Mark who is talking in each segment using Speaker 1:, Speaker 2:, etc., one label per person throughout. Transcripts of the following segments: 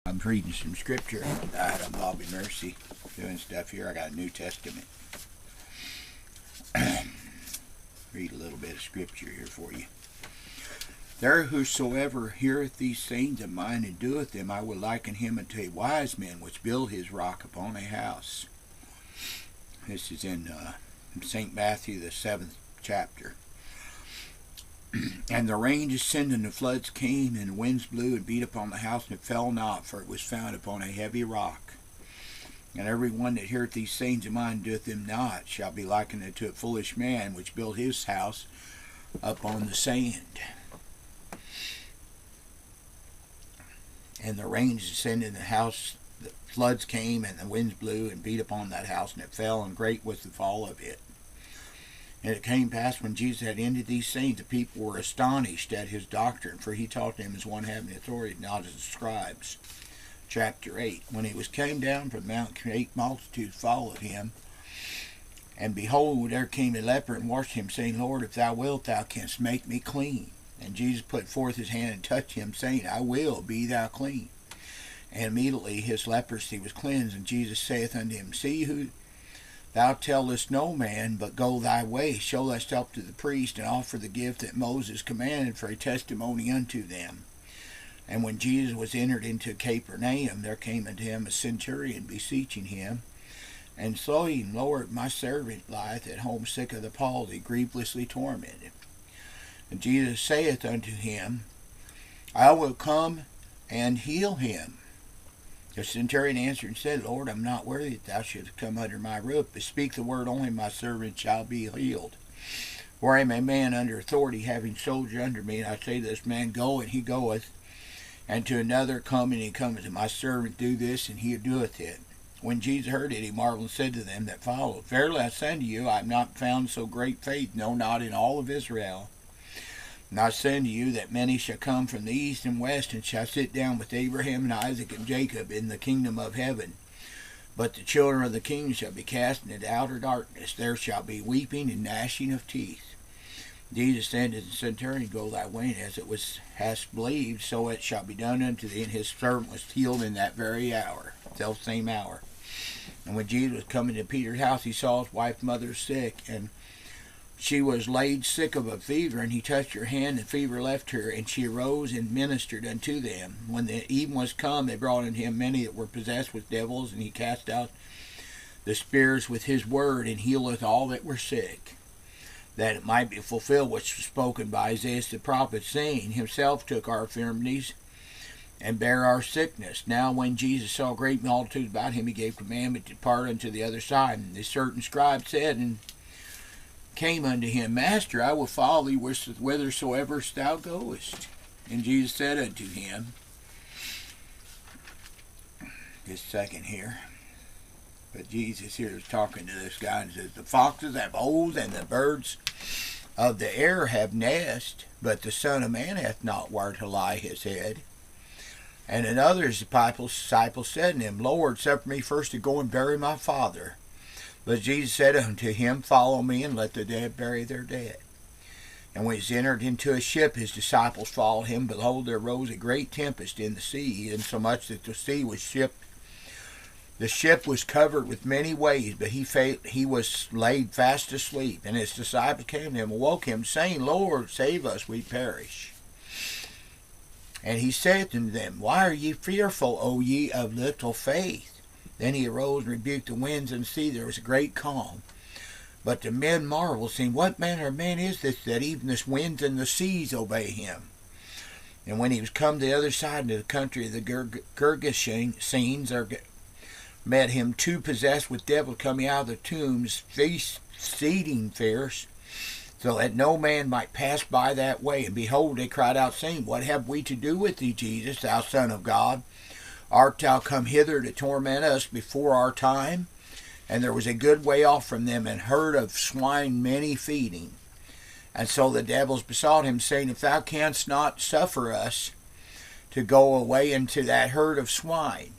Speaker 1: I'm reading some scripture. I'm Bobby Mercy doing stuff here. I got a New Testament. Read a little bit of scripture here for you. There whosoever heareth these sayings of mine and doeth them, I will liken him unto a wise man which built his rock upon a house. This is in St. Matthew, the 7th chapter. And the rain descended, and the floods came, and the winds blew and beat upon the house, and it fell not, for it was founded upon a heavy rock. And every one that heareth these sayings of mine and doeth them not shall be likened unto a foolish man which built his house upon the sand. And the rains descended, and the house, the floods came, and the winds blew and beat upon that house, and it fell, and great was the fall of it. And it came to pass when Jesus had ended these sayings, the people were astonished at his doctrine, for he taught them as one having authority, not as the scribes. Chapter 8. When he was came down from the mount, great multitudes followed him. And behold, there came a leper and washed him, saying, Lord, if thou wilt, thou canst make me clean. And Jesus put forth his hand and touched him, saying, I will, be thou clean. And immediately his leprosy was cleansed. And Jesus saith unto him, See who thou tellest no man, but go thy way, show thyself to the priest, and offer the gift that Moses commanded for a testimony unto them. And when Jesus was entered into Capernaum, there came unto him a centurion, beseeching him, and saying, Lord, my servant lieth at home sick of the palsy, grievously tormented. And Jesus saith unto him, I will come and heal him. The centurion answered and said, Lord, I am not worthy that thou shouldst come under my roof, but speak the word only, my servant shall be healed. For I am a man under authority, having soldiers under me, and I say to this man, Go, and he goeth, and to another, Come, and he cometh, and my servant, do this, and he doeth it. When Jesus heard it, he marveled and said to them that followed, Verily I say unto you, I have not found so great faith, no, not in all of Israel. And I say unto you that many shall come from the east and west, and shall sit down with Abraham and Isaac and Jacob in the kingdom of heaven. But the children of the kingdom shall be cast into outer darkness. There shall be weeping and gnashing of teeth. Jesus said to the centurion, Go thy way, and as it was hast believed, so it shall be done unto thee. And his servant was healed in that very hour, self same hour. And when Jesus was coming to Peter's house, he saw his wife's mother sick, and she was laid sick of a fever, and he touched her hand, and the fever left her, and she arose and ministered unto them. When the even was come, they brought unto him many that were possessed with devils, and he cast out the spirits with his word, and healeth all that were sick, that it might be fulfilled which was spoken by Isaiah the prophet, saying, Himself took our infirmities, and bare our sickness. Now when Jesus saw great multitudes about him, he gave commandment to depart unto the other side. And the certain scribe said, and came unto him, Master, I will follow thee whithersoever thou goest. And Jesus said unto him, just a second here, but Jesus here is talking to this guy and says, The foxes have holes, and the birds of the air have nests, but the Son of Man hath not where to lie his head. And another of his disciples said unto him, Lord, suffer me first to go and bury my father. But Jesus said unto him, Follow me, and let the dead bury their dead. And when he entered into a ship, his disciples followed him. Behold, there arose a great tempest in the sea, insomuch that the ship was covered with many waves, but he was laid fast asleep. And his disciples came to him and woke him, saying, Lord, save us, we perish. And he said unto them, Why are ye fearful, O ye of little faith? Then he arose and rebuked the winds and the sea. There was a great calm. But the men marveled, saying, What manner of man is this, that even the winds and the seas obey him? And when he was come to the other side into the country of the Gergesenes, there met him two possessed with devils coming out of the tombs, exceeding fierce, so that no man might pass by that way. And behold, they cried out, saying, What have we to do with thee, Jesus, thou Son of God? Art thou come hither to torment us before our time? And there was a good way off from them an herd of swine many feeding. And so the devils besought him, saying, If thou canst not suffer us to go away into that herd of swine.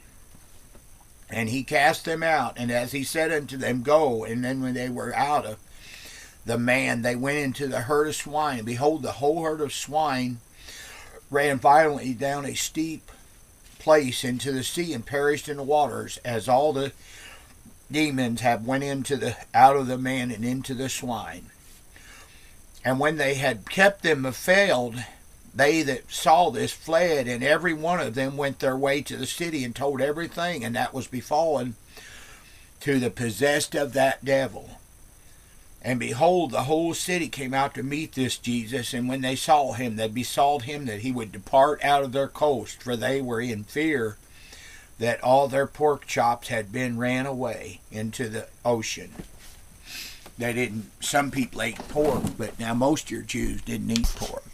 Speaker 1: And he cast them out, and as he said unto them, Go. And then when they were out of the man, they went into the herd of swine. And behold, the whole herd of swine ran violently down a steep place into the sea and perished in the waters, as all the demons have went out of the man and into the swine. And when they had kept them veiled, they that saw this fled, and every one of them went their way to the city and told everything, and that was befallen to the possessed of that devil. And behold, the whole city came out to meet this Jesus, and when they saw him, they besought him that he would depart out of their coast, for they were in fear that all their pork chops had been ran away into the ocean. They didn't. Some people ate pork, but now most of your Jews didn't eat pork.